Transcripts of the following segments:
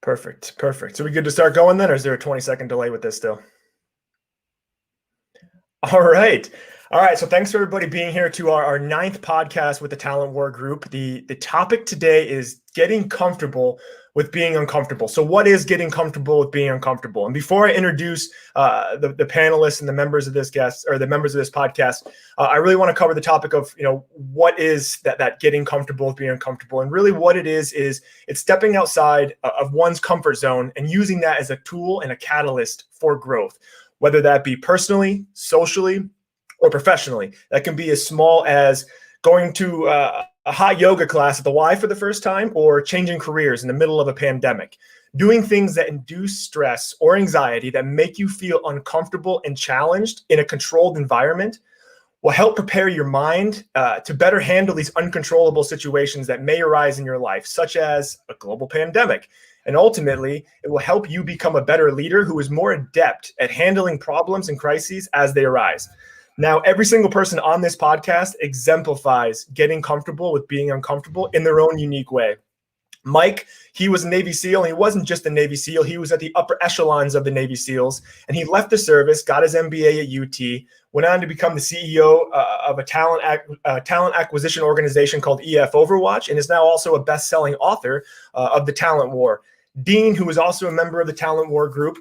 Perfect. So we good to start going then, or is there a 20-second delay with this still? All right. So thanks for everybody being here to our 9th podcast with the Talent War Group. The topic today is getting comfortable with being uncomfortable. So what is getting comfortable with being uncomfortable? And before I introduce the panelists and the members of this podcast, I really want to cover the topic of, what is that getting comfortable with being uncomfortable. And really what it is it's stepping outside of one's comfort zone and using that as a tool and a catalyst for growth, whether that be personally, socially, or professionally. That can be as small as going to a hot yoga class at the Y for the first time, or changing careers in the middle of a pandemic. Doing things that induce stress or anxiety that make you feel uncomfortable and challenged in a controlled environment will help prepare your mind to better handle these uncontrollable situations that may arise in your life, such as a global pandemic. And ultimately, it will help you become a better leader who is more adept at handling problems and crises as they arise. Now, every single person on this podcast exemplifies getting comfortable with being uncomfortable in their own unique way. Mike, he was a Navy SEAL, and he wasn't just a Navy SEAL. He was at the upper echelons of the Navy SEALs, and he left the service, got his MBA at UT, went on to become the CEO of a talent acquisition organization called EF Overwatch, and is now also a best-selling author of The Talent War. Dean, who was also a member of the Talent War Group,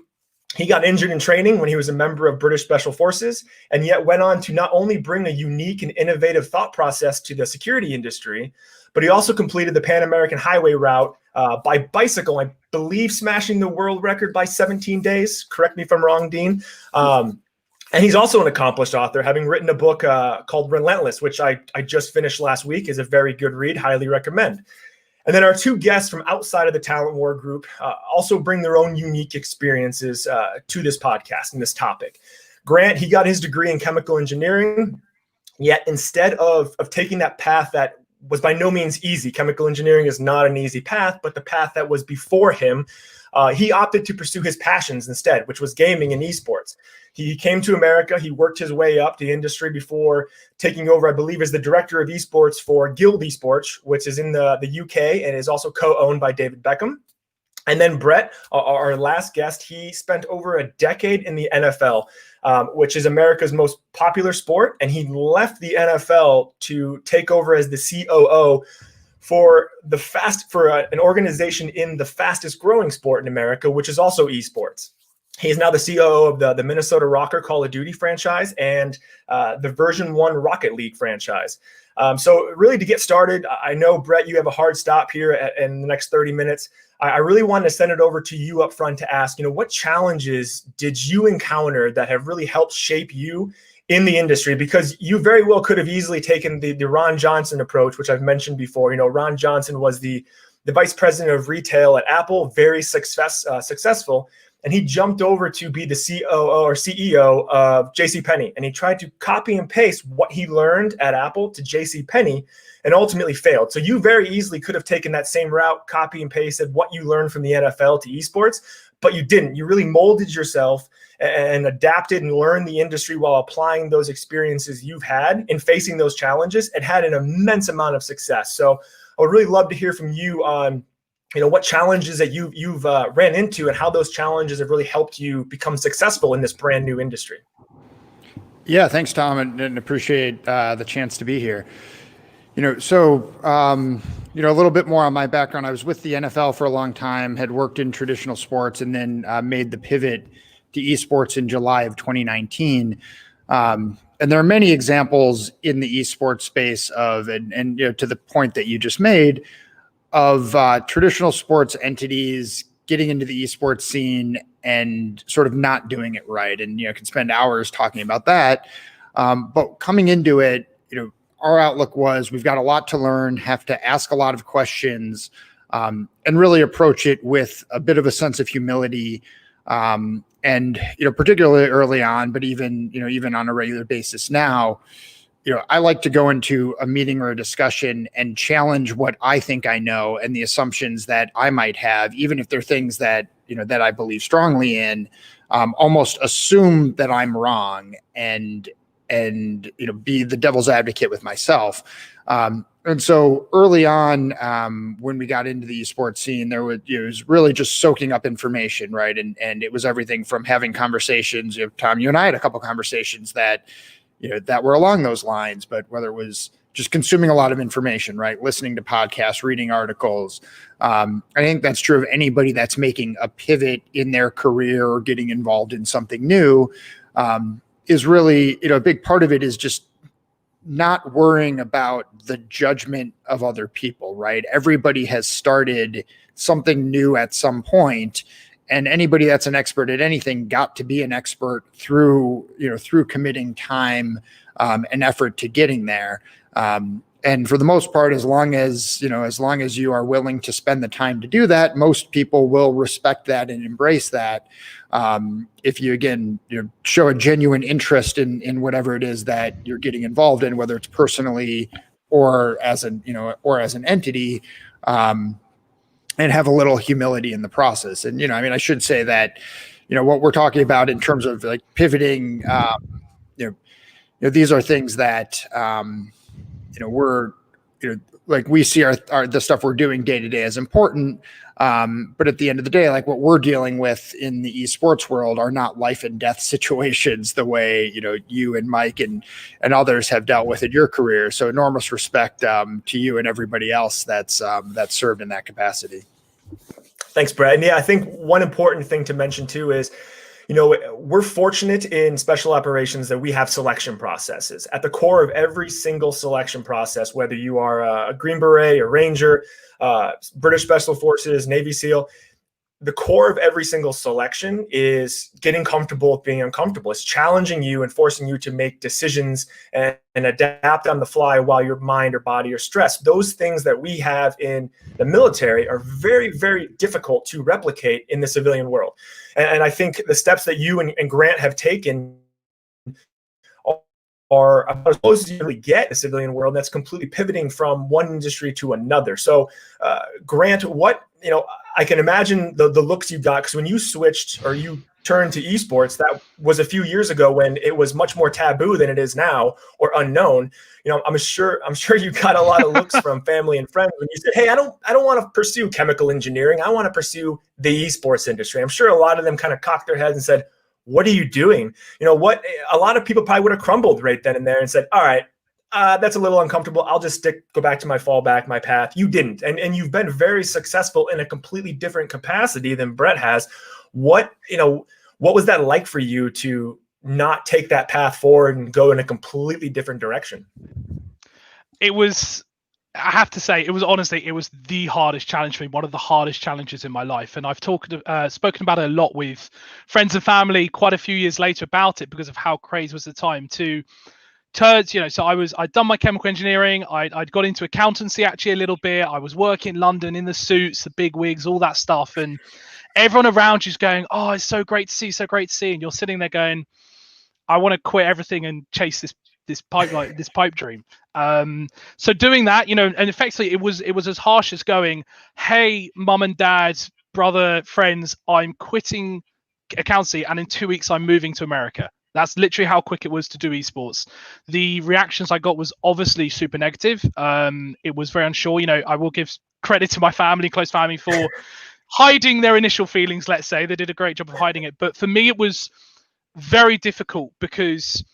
he got injured in training when he was a member of British Special Forces, and yet went on to not only bring a unique and innovative thought process to the security industry, but he also completed the Pan American Highway route by bicycle, I believe smashing the world record by 17 days. Correct me if I'm wrong, Dean. And he's also an accomplished author, having written a book called Relentless, which I just finished last week. Is a very good read, highly recommend. And then our two guests from outside of the Talent War Group also bring their own unique experiences to this podcast and this topic. Grant, he got his degree in chemical engineering, yet instead of taking that path that was by no means easy, chemical engineering is not an easy path, but the path that was before him, he opted to pursue his passions instead, which was gaming and esports. He came to America. He worked his way up the industry before taking over, I believe, as the director of esports for Guild Esports, which is in the UK and is also co-owned by David Beckham. And then Brett, our last guest, he spent over a decade in the NFL, which is America's most popular sport. And he left the NFL to take over as the COO for an organization in the fastest growing sport in America, which is also esports. He is now the COO of the Minnesota Rocker Call of Duty franchise and the Version 1 Rocket League franchise. So really, to get started, I know, Brett, you have a hard stop here in the next 30 minutes. I really wanted to send it over to you up front to ask, what challenges did you encounter that have really helped shape you in the industry? Because you very well could have easily taken the Ron Johnson approach, which I've mentioned before. Ron Johnson was the vice president of retail at Apple, very successful. And he jumped over to be the COO or CEO of JCPenney. And he tried to copy and paste what he learned at Apple to JCPenney and ultimately failed. So you very easily could have taken that same route, copy and pasted what you learned from the NFL to esports, but you didn't. You really molded yourself and adapted and learned the industry while applying those experiences you've had in facing those challenges and had an immense amount of success. So I would really love to hear from you on what challenges that you've ran into and how those challenges have really helped you become successful in this brand new industry. Yeah, thanks, Tom, and appreciate the chance to be here. A little bit more on my background. I was with the NFL for a long time, had worked in traditional sports, and then made the pivot to esports in July of 2019. And there are many examples in the esports space of, and to the point that you just made, of traditional sports entities getting into the esports scene and sort of not doing it right. And, can spend hours talking about that. But coming into it, our outlook was we've got a lot to learn, have to ask a lot of questions, and really approach it with a bit of a sense of humility. And, particularly early on, but even on a regular basis now, I like to go into a meeting or a discussion and challenge what I think I know and the assumptions that I might have, even if they're things that, that I believe strongly in, almost assume that I'm wrong and be the devil's advocate with myself. And so early on, when we got into the esports scene, it was really just soaking up information, right? And it was everything from having conversations. Tom, you and I had a couple conversations that were along those lines, but whether it was just consuming a lot of information, right? Listening to podcasts, reading articles. I think that's true of anybody that's making a pivot in their career or getting involved in something new. Is really, a big part of it is just not worrying about the judgment of other people, right? Everybody has started something new at some point, and anybody that's an expert at anything got to be an expert through committing time and effort to getting there. And for the most part, as long as you are willing to spend the time to do that, most people will respect that and embrace that. If you, again, show a genuine interest in whatever it is that you're getting involved in, whether it's personally or as an entity, and have a little humility in the process. And, I should say that, what we're talking about in terms of like pivoting, these are things that, we're, like we see the stuff we're doing day to day as important. But at the end of the day, like what we're dealing with in the esports world are not life and death situations the way, you and Mike and others have dealt with in your career. So enormous respect to you and everybody else that's served in that capacity. Thanks, Brett. And yeah, I think one important thing to mention too is, we're fortunate in special operations that we have selection processes. At the core of every single selection process, whether you are a Green Beret, a Ranger, British Special Forces, Navy SEAL, the core of every single selection is getting comfortable with being uncomfortable. It's challenging you and forcing you to make decisions and adapt on the fly while your mind or body are stressed. Those things that we have in the military are very, very difficult to replicate in the civilian world. And I think the steps that you and Grant have taken are about as close as you really get in the civilian world. That's completely pivoting from one industry to another. So, Grant, I can imagine the looks you got, because when you switched or you turned to esports, that was a few years ago when it was much more taboo than it is now, or unknown. I'm sure you got a lot of looks from family and friends when you said, "Hey, I don't want to pursue chemical engineering. I want to pursue the esports industry." I'm sure a lot of them kind of cocked their heads and said, "What are you doing?" What a lot of people probably would have crumbled right then and there and said, "All right, that's a little uncomfortable. I'll just go back to my fallback, my path." You didn't. And you've been very successful in a completely different capacity than Brett has. What was that like for you to not take that path forward and go in a completely different direction? I have to say, it was the hardest challenge for me, one of the hardest challenges in my life. And I've spoken about it a lot with friends and family quite a few years later about it, because of how crazy was the time to turns, so I'd done my chemical engineering. I'd got into accountancy actually a little bit. I was working in London in the suits, the big wigs, all that stuff. And everyone around you's going, "Oh, it's so great to see, so great to see." And you're sitting there going, "I want to quit everything and chase this pipe dream." So doing that, and effectively it was as harsh as going, "Hey, mum and dad, brother, friends, I'm quitting accountancy, and in 2 weeks I'm moving to America." That's literally how quick it was to do esports. The reactions I got was obviously super negative. It was very unsure. I will give credit to my family, close family, for hiding their initial feelings. Let's say they did a great job of hiding it. But for me, it was very difficult, because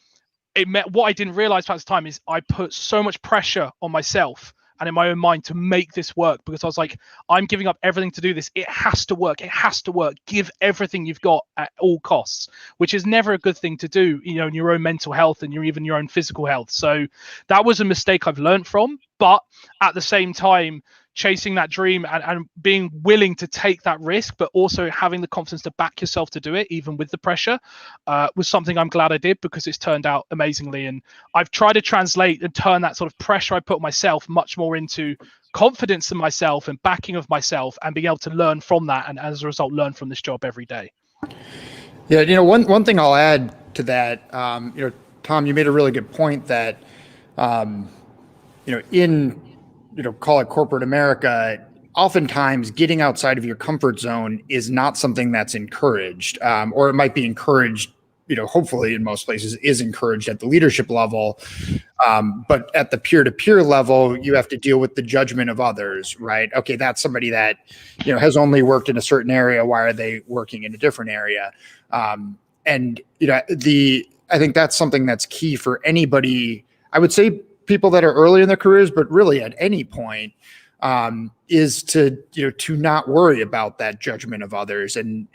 it meant, what I didn't realize at the time is I put so much pressure on myself and in my own mind to make this work, because I was like, I'm giving up everything to do this. It has to work. It has to work. Give everything you've got at all costs, which is never a good thing to do, in your own mental health and even your own physical health. So that was a mistake I've learned from. But at the same time, chasing that dream and being willing to take that risk, but also having the confidence to back yourself to do it, even with the pressure, was something I'm glad I did, because it's turned out amazingly. And I've tried to translate and turn that sort of pressure I put on myself much more into confidence in myself and backing of myself, and being able to learn from that, and as a result, learn from this job every day. Yeah, one thing I'll add to that, Tom, you made a really good point that, in call it corporate America, oftentimes getting outside of your comfort zone is not something that's encouraged, or it might be encouraged, hopefully in most places is encouraged at the leadership level. But at the peer-to-peer level, you have to deal with the judgment of others, right? Okay, that's somebody that, has only worked in a certain area. Why are they working in a different area? And, I think that's something that's key for anybody. I would say people that are early in their careers, but really at any point, is to not worry about that judgment of others. And,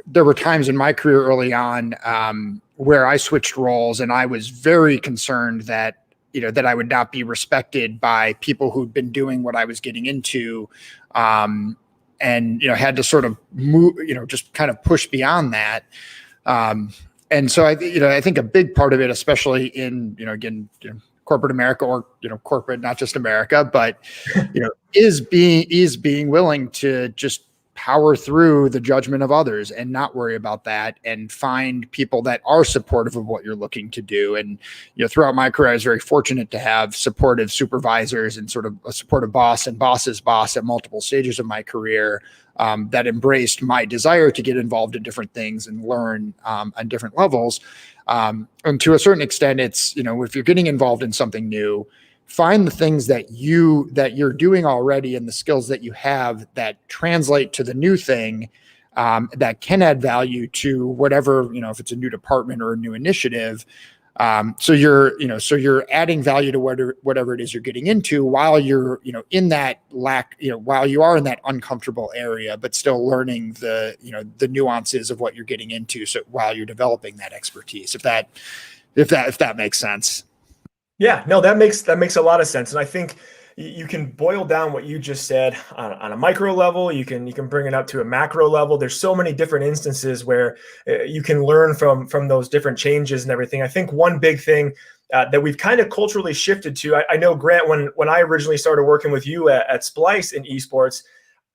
there were times in my career early on where I switched roles, and I was very concerned that I would not be respected by people who'd been doing what I was getting into, and had to sort of move, just kind of push beyond that. And so I think a big part of it, especially in corporate America, or corporate, not just America, but is being willing to just power through the judgment of others and not worry about that, and find people that are supportive of what you're looking to do. And, throughout my career, I was very fortunate to have supportive supervisors and sort of a supportive boss and boss's boss at multiple stages of my career, that embraced my desire to get involved in different things and learn on different levels. And to a certain extent, it's, if you're getting involved in something new, find the things that you're doing already and the skills that you have that translate to the new thing, that can add value to whatever, if it's a new department or a new initiative. So you're adding value to whatever it is you're getting into, while you're, in that while you are in that uncomfortable area, but still learning the nuances of what you're getting into. So while you're developing that expertise, if that makes sense. Yeah, no, that makes a lot of sense. And I think you can boil down what you just said on a micro level. You can bring it up to a macro level. There's so many different instances where you can learn from those different changes and everything. I think one big thing that we've kind of culturally shifted to, I know, Grant, when I originally started working with you at Splice in esports,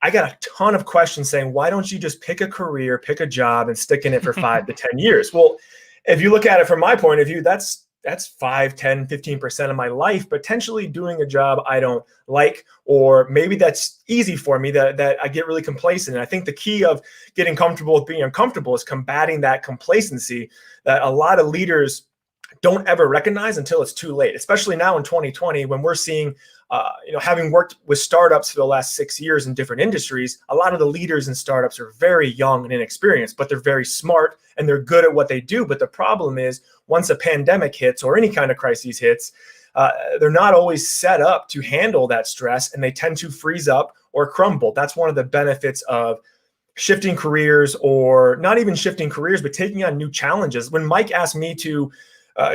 I got a ton of questions saying, why don't you just pick a career, pick a job, and stick in it for 5 to 10 years? Well, if you look at it from my point of view, that's 5, 10, 15% of my life, potentially doing a job I don't like, or maybe that's easy for me, that I get really complacent. And I think the key of getting comfortable with being uncomfortable is combating that complacency that a lot of leaders don't ever recognize until it's too late, especially now in 2020, when we're seeing, having worked with startups for the last 6 years in different industries, a lot of the leaders in startups are very young and inexperienced, but they're very smart and they're good at what they do. But the problem is, once a pandemic hits or any kind of crisis hits, they're not always set up to handle that stress, and they tend to freeze up or crumble. That's one of the benefits of shifting careers, or not even shifting careers, but taking on new challenges. When Mike asked me to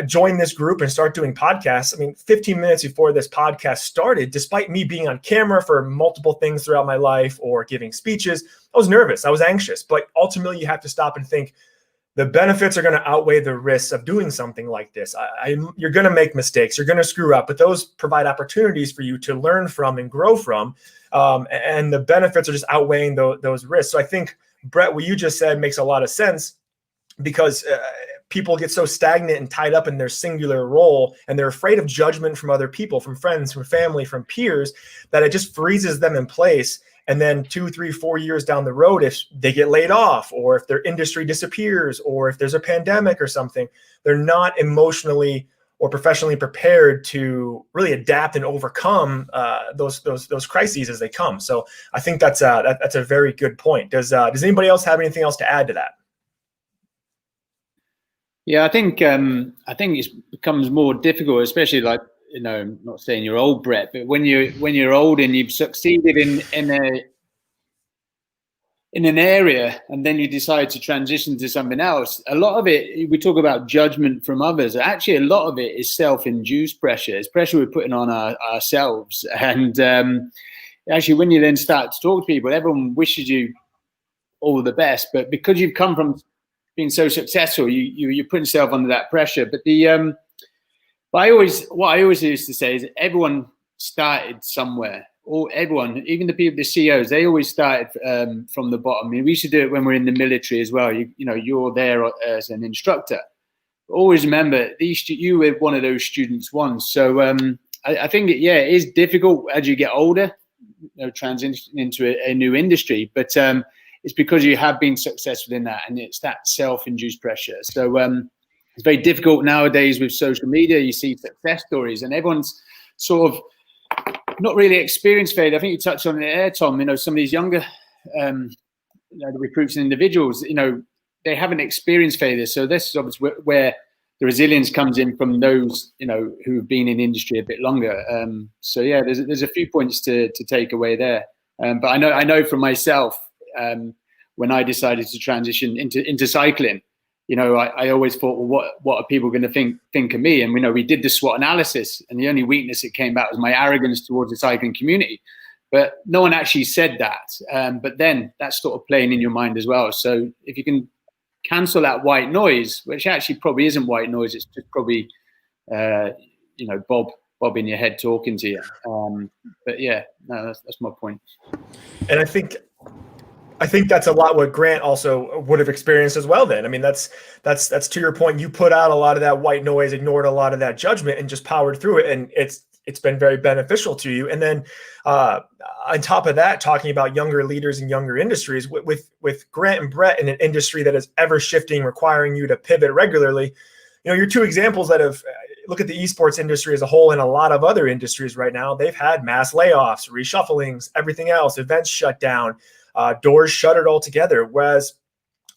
join this group and start doing podcasts, 15 minutes before this podcast started, despite me being on camera for multiple things throughout my life or giving speeches, I was nervous, I was anxious. But ultimately, you have to stop and think, the benefits are going to outweigh the risks of doing something like this. You're going to make mistakes, you're going to screw up, but those provide opportunities for you to learn from and grow from. And the benefits are just outweighing those risks. So I think, Brett, what you just said makes a lot of sense, because people get so stagnant and tied up in their singular role, and they're afraid of judgment from other people, from friends, from family, from peers, that it just freezes them in place. And then 2, 3, 4 years down the road, if they get laid off, or if their industry disappears, or if there's a pandemic or something, they're not emotionally or professionally prepared to really adapt and overcome those crises as they come. So I think that's a very good point. Does anybody else have anything else to add to that? Yeah, I think it becomes more difficult, especially I'm not saying you're old, Brett, but when you're old and you've succeeded in an area, and then you decide to transition to something else, a lot of it, we talk about judgment from others. Actually, a lot of it is self-induced pressure. It's pressure we're putting on ourselves. And actually, when you then start to talk to people, everyone wishes you all the best, but because you've come from being so successful, you put yourself under that pressure. But what I always used to say is everyone started somewhere. Or everyone, even the CEOs, they always started from the bottom. We used to do it when we're in the military as well. You're there as an instructor. Always remember, you were one of those students once. So I think it is difficult as you get older, transition into a new industry. But it's because you have been successful in that, and it's that self-induced pressure. So it's very difficult nowadays with social media. You see success stories, and everyone's sort of not really experienced failure. I think you touched on it there, Tom. Some of these younger the recruits and individuals, they haven't experienced failure. So this is obviously where the resilience comes in from those, who've been in the industry a bit longer. So yeah, there's a few points to take away there. But I know for myself, when I decided to transition into cycling, I always thought, well, what are people going to think of me? And we did the SWOT analysis, and the only weakness that came back was my arrogance towards the cycling community. But no one actually said that. But then that's sort of playing in your mind as well. So if you can cancel that white noise, which actually probably isn't white noise, it's just probably, Bob in your head talking to you. But yeah, no, that's my point. And I think that's a lot what Grant also would have experienced as well then. I mean, that's to your point. You put out a lot of that white noise, ignored a lot of that judgment, and just powered through it. And it's been very beneficial to you. And then on top of that, talking about younger leaders in younger industries, with Grant and Brett in an industry that is ever shifting, requiring you to pivot regularly, you're two examples that have, look at the esports industry as a whole and a lot of other industries right now. They've had mass layoffs, reshufflings, everything else, events shut down, doors shuttered altogether. Whereas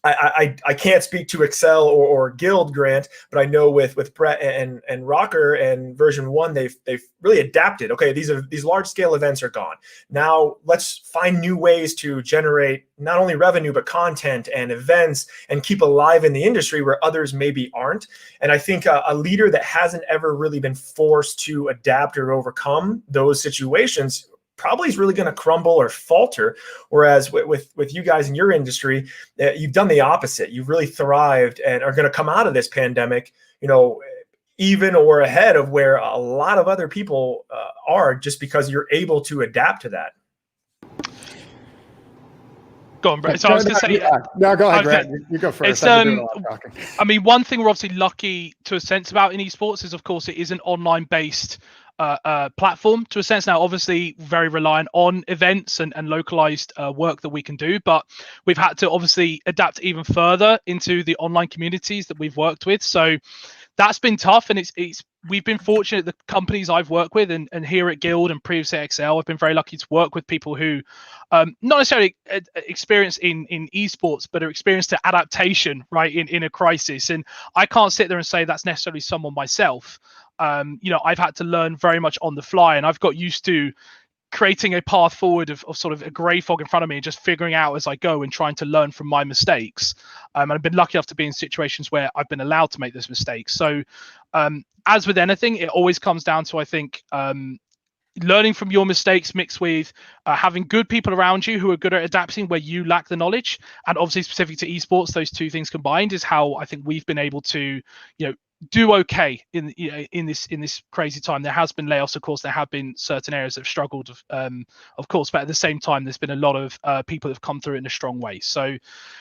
I can't speak to Excel or Guild, Grant, but I know with Brett and Rocker and version 1, they've really adapted. Okay, these large scale events are gone. Now let's find new ways to generate not only revenue but content and events and keep alive in the industry where others maybe aren't. And I think a leader that hasn't ever really been forced to adapt or overcome those situations probably is really going to crumble or falter. Whereas with you guys in your industry, you've done the opposite. You've really thrived and are going to come out of this pandemic, even or ahead of where a lot of other people are, just because you're able to adapt to that. Go on, Brett. So I was going to say, no, go ahead, Brett. You go first. I mean, one thing we're obviously lucky to a sense about in esports is, of course, it is an online-based platform to a sense. Now, obviously, very reliant on events and localized work that we can do, but we've had to obviously adapt even further into the online communities that we've worked with. So that's been tough, and we've been fortunate. The companies I've worked with and here at Guild and previously at Excel, I've been very lucky to work with people who not necessarily experience in esports, but are experienced to adaptation, right, in a crisis. And I can't sit there and say that's necessarily someone myself. I've had to learn very much on the fly, and I've got used to creating a path forward of sort of a grey fog in front of me and just figuring out as I go and trying to learn from my mistakes. And I've been lucky enough to be in situations where I've been allowed to make those mistakes. So as with anything, it always comes down to, I think, learning from your mistakes mixed with having good people around you who are good at adapting where you lack the knowledge. And obviously specific to esports, those two things combined is how I think we've been able to, do okay in this crazy time. There has been layoffs, of course. There have been certain areas that have struggled, of course, but at the same time, there's been a lot of people that have come through it in a strong way. So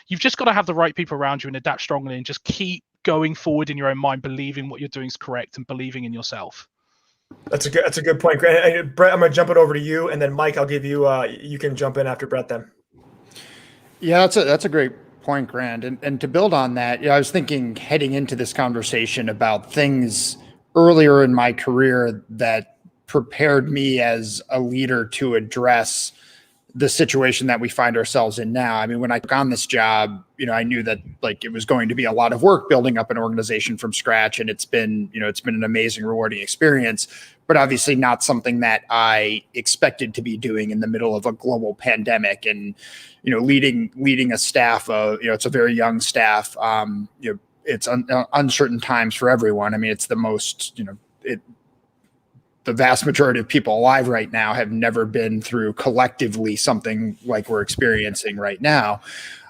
you've just got to have the right people around you and adapt strongly and just keep going forward in your own mind, believing what you're doing is correct and believing in yourself. That's a good point, Grant. Brett, I'm going to jump it over to you, and then Mike, I'll give you. You can jump in after Brett then. Yeah, that's a great point, Grant. And to build on that, I was thinking heading into this conversation about things earlier in my career that prepared me as a leader to address the situation that we find ourselves in now. I mean, when I took on this job, I knew that it was going to be a lot of work building up an organization from scratch. And it's been an amazing, rewarding experience, but obviously not something that I expected to be doing in the middle of a global pandemic and, leading a staff of, it's a very young staff. It's uncertain times for everyone. I mean, it's the most, the vast majority of people alive right now have never been through collectively something like we're experiencing right now.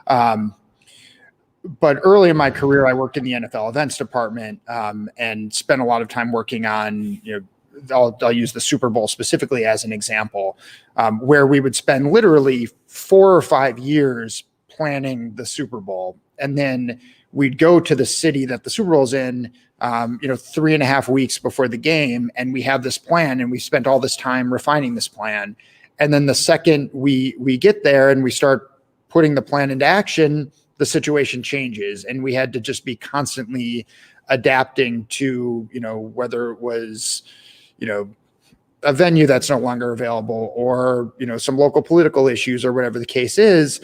But early in my career, I worked in the NFL events department and spent a lot of time working on, I'll use the Super Bowl specifically as an example, where we would spend literally 4 or 5 years planning the Super Bowl. And then we'd go to the city that the Super Bowl's in, 3.5 weeks before the game. And we have this plan and we spent all this time refining this plan. And then the second we get there and we start putting the plan into action, the situation changes, and we had to just be constantly adapting to, whether it was, a venue that's no longer available, or, some local political issues, or whatever the case is.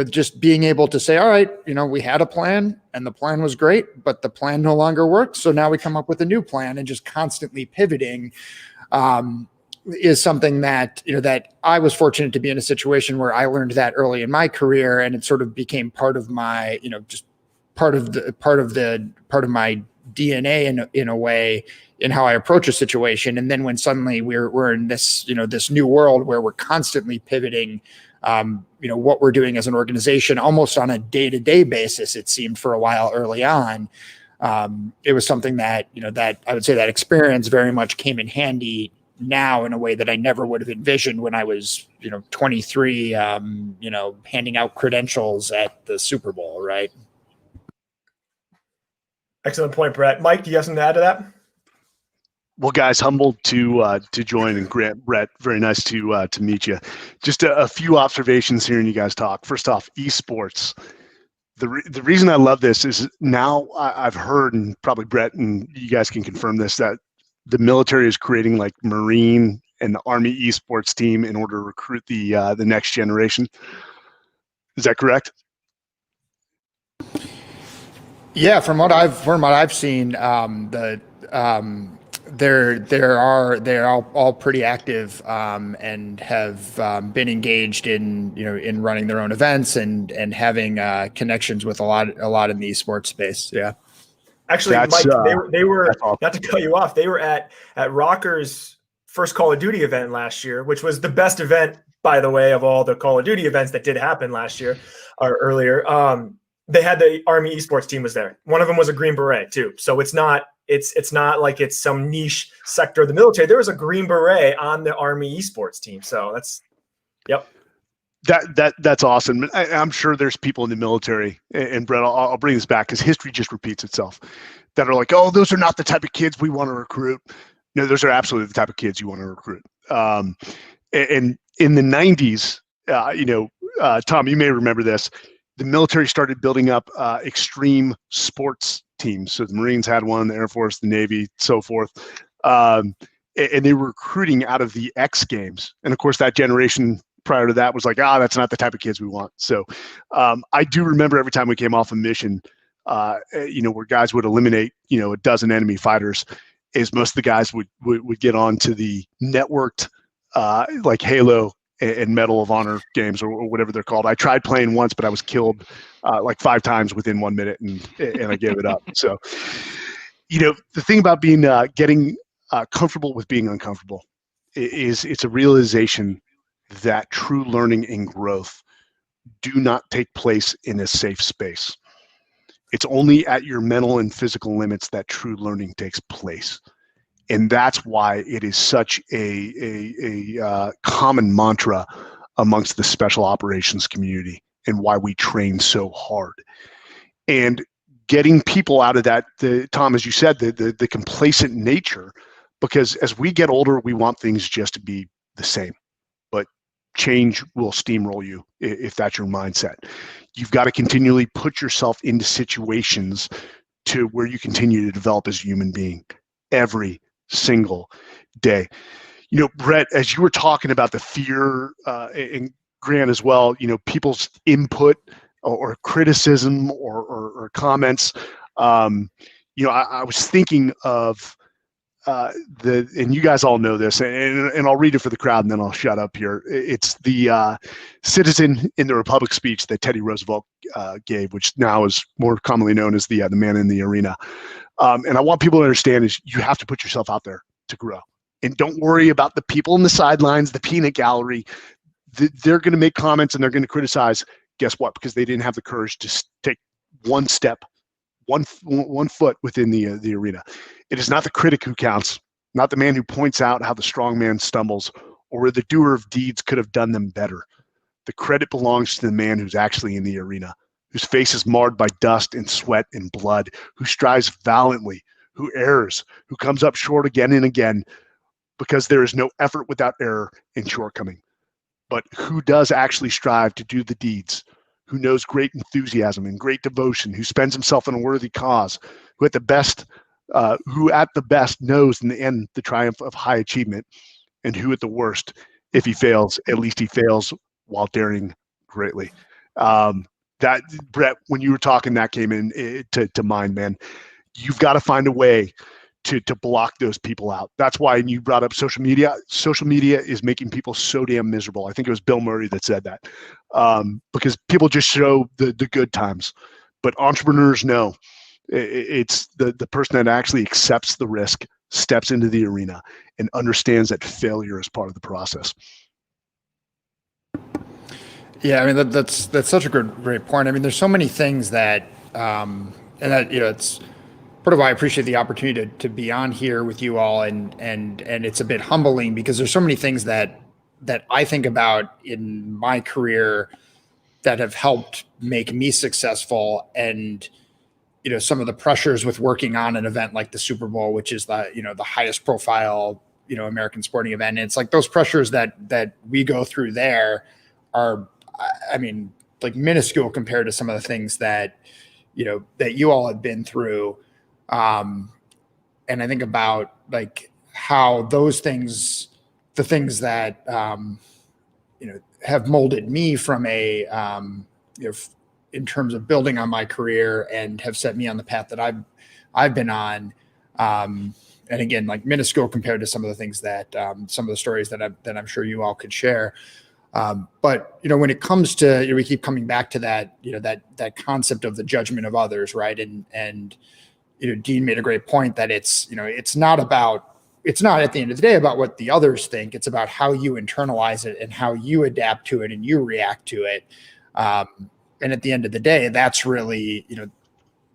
Just being able to say, all right, we had a plan and the plan was great, but the plan no longer works. So now we come up with a new plan, and just constantly pivoting is something that, that I was fortunate to be in a situation where I learned that early in my career, and it sort of became part of my, just part of my DNA in a way, in how I approach a situation. And then when suddenly we're in this, this new world where we're constantly pivoting, what we're doing as an organization almost on a day-to-day basis, it seemed for a while early on. It was something that, that I would say that experience very much came in handy now in a way that I never would have envisioned when I was, 23, handing out credentials at the Super Bowl, right? Excellent point, Brett. Mike, do you have something to add to that? Well, guys, humbled to join, and Grant, Brett, very nice to meet you. Just a few observations hearing you guys talk. First off, esports. The reason I love this is now I've heard, and probably Brett and you guys can confirm this, that the military is creating like Marine and the Army esports team in order to recruit the next generation. Is that correct? Yeah, from what I've seen, they're all pretty active, and have been engaged in running their own events and having connections with a lot in the esports space. Yeah. Actually, Mike, they were not to cut you off. They were at Rocker's first Call of Duty event last year, which was the best event, by the way, of all the Call of Duty events that did happen last year or earlier. They had the Army esports team was there. One of them was a Green Beret too. So it's not like it's some niche sector of the military. There was a Green Beret on the Army esports team. So that's, yep. That's awesome. I'm sure there's people in the military, and Brett, I'll bring this back because history just repeats itself, that are like, oh, those are not the type of kids we want to recruit. No, those are absolutely the type of kids you want to recruit. And in the 90s, Tom, you may remember this, the military started building up extreme sports teams. So the Marines had one, the Air Force, the Navy, so forth. And they were recruiting out of the X Games. And of course, that generation prior to that was like, that's not the type of kids we want. So I do remember every time we came off a mission, where guys would eliminate, a dozen enemy fighters, is most of the guys would get on to the networked like Halo and Medal of Honor games or whatever they're called. I tried playing once, but I was killed like 5 times within 1 minute, and I gave it up. So, the thing about getting comfortable with being uncomfortable is it's a realization that true learning and growth do not take place in a safe space. It's only at your mental and physical limits that true learning takes place. And that's why it is such a common mantra amongst the special operations community, and why we train so hard. And getting people out of that, Tom, as you said, the complacent nature, because as we get older, we want things just to be the same. But change will steamroll you if that's your mindset. You've got to continually put yourself into situations to where you continue to develop as a human being every single day. Brett, as you were talking about the fear, and Grant as well, people's input or criticism or comments, I was thinking of and you guys all know this, and I'll read it for the crowd and then I'll shut up here. It's the Citizen in the Republic speech that Teddy Roosevelt gave, which now is more commonly known as the Man in the Arena. And I want people to understand is you have to put yourself out there to grow. And don't worry about the people in the sidelines, the peanut gallery. They're going to make comments and they're going to criticize. Guess what? Because they didn't have the courage to take one step, one foot within the arena. It is not the critic who counts, not the man who points out how the strong man stumbles or where the doer of deeds could have done them better. The credit belongs to the man who's actually in the arena, whose face is marred by dust and sweat and blood, who strives valiantly, who errs, who comes up short again and again, because there is no effort without error and shortcoming. but who does actually strive to do the deeds, who knows great enthusiasm and great devotion, who spends himself in a worthy cause, who at the best knows in the end the triumph of high achievement, and who at the worst, if he fails, at least he fails while daring greatly. That, Brett, when you were talking, that came in to mind, man. You've got to find a way to block those people out. That's why you brought up social media. Social media is making people so damn miserable. I think it was Bill Murray that said that, because people just show the good times, but entrepreneurs know it's the person that actually accepts the risk, steps into the arena, and understands that failure is part of the process. Yeah, I mean that's such a great point. I mean, there's so many things that, and that, you know, it's part of why I appreciate the opportunity to be on here with you all, and it's a bit humbling because there's so many things that I think about in my career that have helped make me successful, and you know, some of the pressures with working on an event like the Super Bowl, which is the, you know, the highest profile, you know, American sporting event. And it's like those pressures that we go through there are, I mean, like minuscule compared to some of the things that, you know, that you all have been through. And I think about like how those things, the things that, you know, have molded me from a, you know, in terms of building on my career and have set me on the path that I've been on. And again, like minuscule compared to some of the things that, some of the stories that I'm sure you all could share. But, you know, when it comes to, you know, we keep coming back to that, you know, that concept of the judgment of others. Right. And, you know, Dean made a great point that it's, you know, it's not at the end of the day about what the others think. It's about how you internalize it and how you adapt to it and you react to it. And at the end of the day, that's really, you know,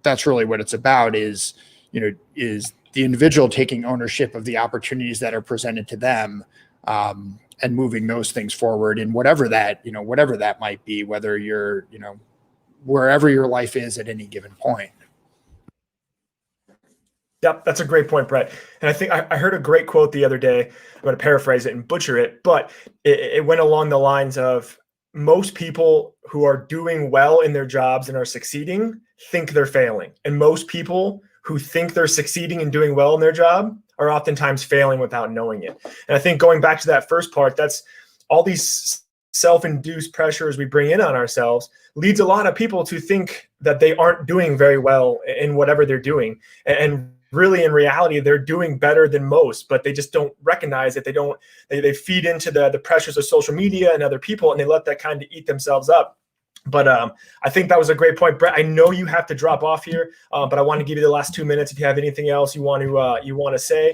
that's really what it's about is, you know, is the individual taking ownership of the opportunities that are presented to them, and moving those things forward in whatever that, you know, whatever that might be, whether you're, you know, wherever your life is at any given point. Yep, that's a great point, Brett. And I think I heard a great quote the other day. I'm going to paraphrase it and butcher it, but it went along the lines of, most people who are doing well in their jobs and are succeeding think they're failing. And most people who think they're succeeding and doing well in their job are oftentimes failing without knowing it. And I think going back to that first part, that's all these self-induced pressures we bring in on ourselves leads a lot of people to think that they aren't doing very well in whatever they're doing. And really, in reality, they're doing better than most, but they just don't recognize it. They feed into the pressures of social media and other people, and they let that kind of eat themselves up. But I think that was a great point, Brett. I know you have to drop off here, but I want to give you the last 2 minutes if you have anything else you want to say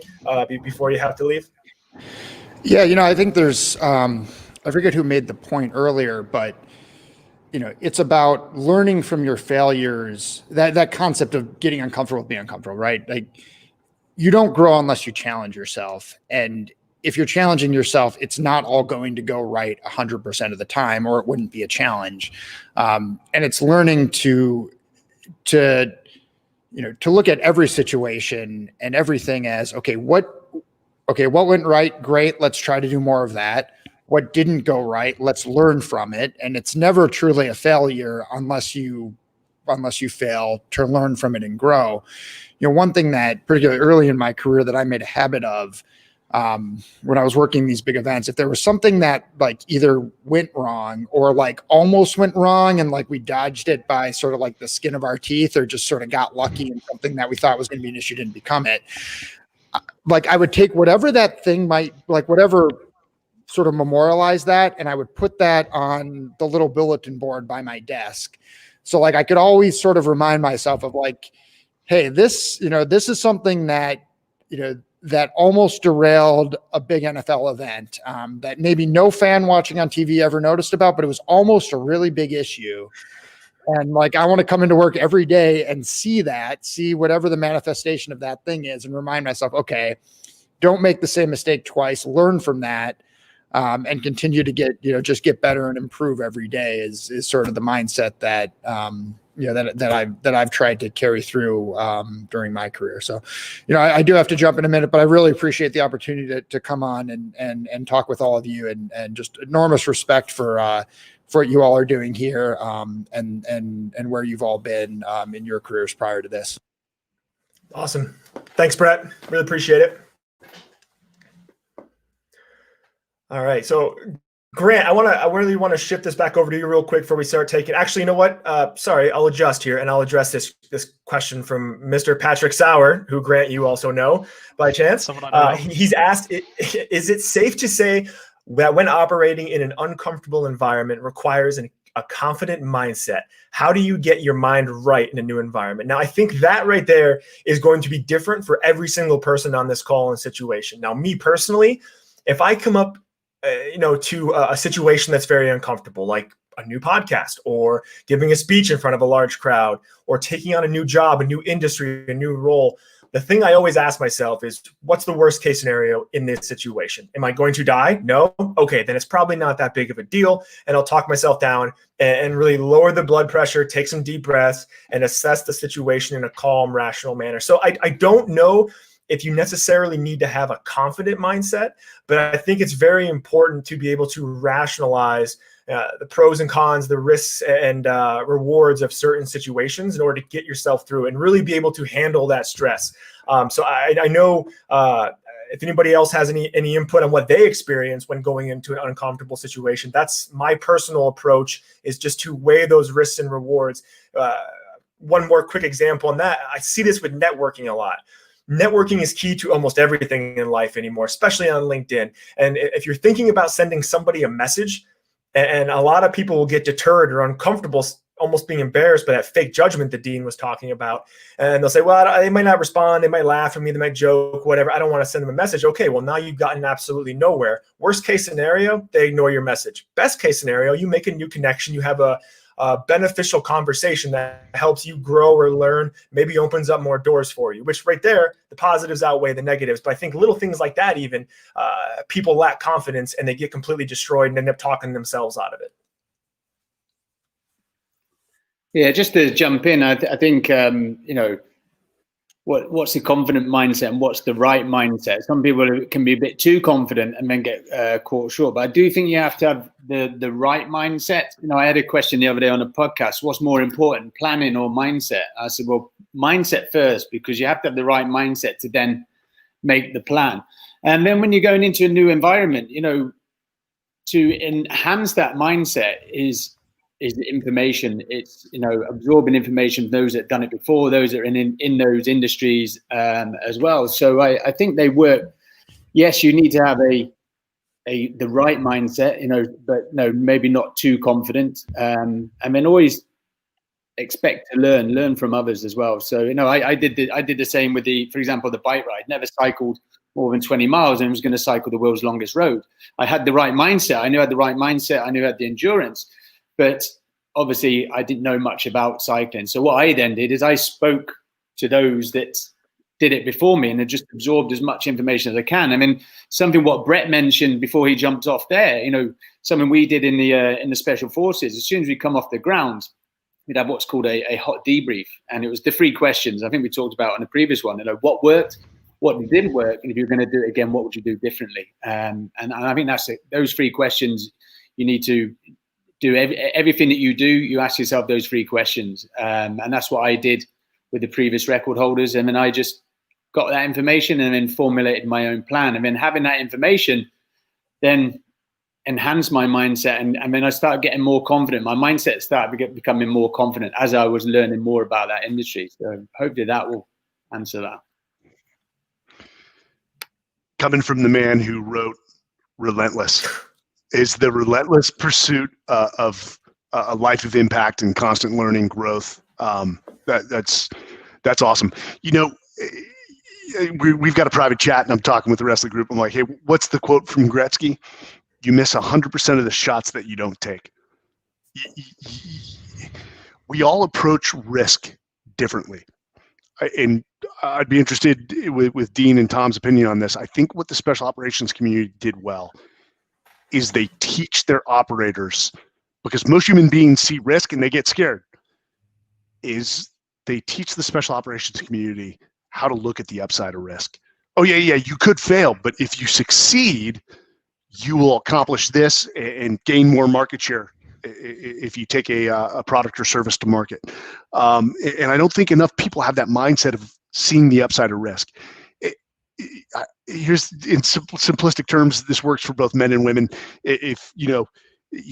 before you have to leave. Yeah, you know, I think there's I forget who made the point earlier, but you know, it's about learning from your failures, that concept of getting uncomfortable with being uncomfortable, right? Like you don't grow unless you challenge yourself. And if you're challenging yourself, it's not all going to go right 100% of the time, or it wouldn't be a challenge. And it's learning to look at every situation and everything as, okay, what went right? Great. Let's try to do more of that. What didn't go right? Let's learn from it. And it's never truly a failure unless you fail to learn from it and grow. You know, one thing that particularly early in my career that I made a habit of, when I was working these big events, if there was something that like either went wrong or like almost went wrong and like we dodged it by sort of like the skin of our teeth, or just sort of got lucky and something that we thought was going to be an issue didn't become it. Like I would take whatever that thing might, like whatever sort of memorialize that, and I would put that on the little bulletin board by my desk. So like I could always sort of remind myself of like, hey, this is something that, you know, that almost derailed a big NFL event, that maybe no fan watching on TV ever noticed about, but it was almost a really big issue. And like, I want to come into work every day and see whatever the manifestation of that thing is, and remind myself, okay, don't make the same mistake twice, learn from that. and continue to get, just get better and improve every day is sort of the mindset that, that I've tried to carry through during my career. So, I do have to jump in a minute, but I really appreciate the opportunity to come on and talk with all of you, and just enormous respect for what you all are doing here, and where you've all been in your careers prior to this. Awesome. Thanks, Brett. Really appreciate it. All right. So Grant, I really want to shift this back over to you real quick before we start taking. Actually, you know what? Sorry, I'll adjust here and I'll address this question from Mr. Patrick Sauer, who, Grant, you also know by chance. He's asked, is it safe to say that when operating in an uncomfortable environment requires a confident mindset? How do you get your mind right in a new environment? Now, I think that right there is going to be different for every single person on this call and situation. Now, me personally, if I come up to a situation that's very uncomfortable, like a new podcast or giving a speech in front of a large crowd or taking on a new job, a new industry, a new role, the thing I always ask myself is, what's the worst case scenario in this situation? Am I going to die? No? Okay, then it's probably not that big of a deal. And I'll talk myself down and really lower the blood pressure, take some deep breaths, and assess the situation in a calm, rational manner. So I don't know if you necessarily need to have a confident mindset, but I think it's very important to be able to rationalize the pros and cons, the risks and rewards of certain situations in order to get yourself through and really be able to handle that stress. So I know if anybody else has any input on what they experience when going into an uncomfortable situation, that's my personal approach, is just to weigh those risks and rewards. One more quick example on that, I see this with networking a lot. Networking is key to almost everything in life anymore, especially on LinkedIn. And if you're thinking about sending somebody a message, and a lot of people will get deterred or uncomfortable, almost being embarrassed by that fake judgment that Dean was talking about. And they'll say, well, they might not respond. They might laugh at me. They might joke, whatever. I don't want to send them a message. Okay, well, now you've gotten absolutely nowhere. Worst case scenario, they ignore your message. Best case scenario, you make a new connection. You have a beneficial conversation that helps you grow or learn, maybe opens up more doors for you, which right there, the positives outweigh the negatives. But I think little things like that, even people lack confidence and they get completely destroyed and end up talking themselves out of it. Yeah, just to jump in, I think, what's the confident mindset and what's the right mindset? Some people can be a bit too confident and then get caught short. But I do think you have to have the right mindset. I had a question the other day on a podcast, what's more important, planning or mindset? I said, well, mindset first, because you have to have the right mindset to then make the plan. And then when you're going into a new environment, to enhance that mindset is the information. It's absorbing information from those that have done it before, those that are in those industries as well. So I think they work. Yes, you need to have the right mindset, but no, maybe not too confident. And then always expect to learn from others as well. So I did the same with for example, the bike ride. Never cycled more than 20 miles and was going to cycle the world's longest road. I had the right mindset. I knew I had the right mindset. I knew I had the endurance. But obviously, I didn't know much about cycling. So what I then did is I spoke to those that did it before me and had just absorbed as much information as I can. I mean, something what Brett mentioned before he jumped off there, something we did in the special forces. As soon as we come off the ground, we'd have what's called a hot debrief, and it was the 3 questions I think we talked about on the previous one. What worked, what didn't work, and if you're going to do it again, what would you do differently? And I think that's it. Those 3 questions you need to do. Everything that you do, you ask yourself those 3 questions, and that's what I did with the previous record holders. And then I just got that information and then formulated my own plan. And then having that information then enhanced my mindset, and then I started getting more confident. My mindset started becoming more confident as I was learning more about that industry. So hopefully that will answer that. Coming from the man who wrote Relentless, is the relentless pursuit of a life of impact and constant learning growth. That's awesome. We've got a private chat and I'm talking with the rest of the group. I'm like, hey, what's the quote from Gretzky? You miss 100% of the shots that you don't take. We all approach risk differently. And I'd be interested with Dean and Tom's opinion on this. I think what the special operations community did well is they teach their operators, because most human beings see risk and they get scared, is they teach the special operations community how to look at the upside of risk. Oh yeah, you could fail, but if you succeed, you will accomplish this and gain more market share if you take a product or service to market. And I don't think enough people have that mindset of seeing the upside of risk. Here's, in simplistic terms, this works for both men and women. If you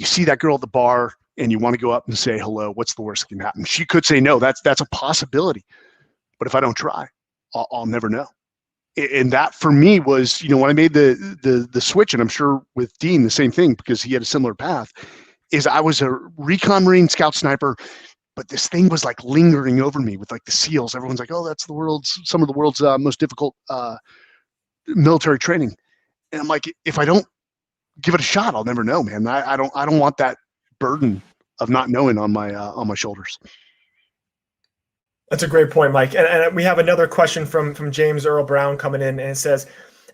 see that girl at the bar and you want to go up and say hello, what's the worst that can happen? She could say no. That's a possibility. But if I don't try, I'll never know. And that for me was, when I made the switch, and I'm sure with Dean the same thing, because he had a similar path, is I was a recon Marine scout sniper, but this thing was like lingering over me with like the SEALs. Everyone's like, oh, that's some of the world's most difficult military training. And I'm like, if I don't give it a shot, I'll never know, man. I don't want that burden of not knowing on my shoulders. That's a great point, Mike. And we have another question from James Earl Brown coming in, and it says,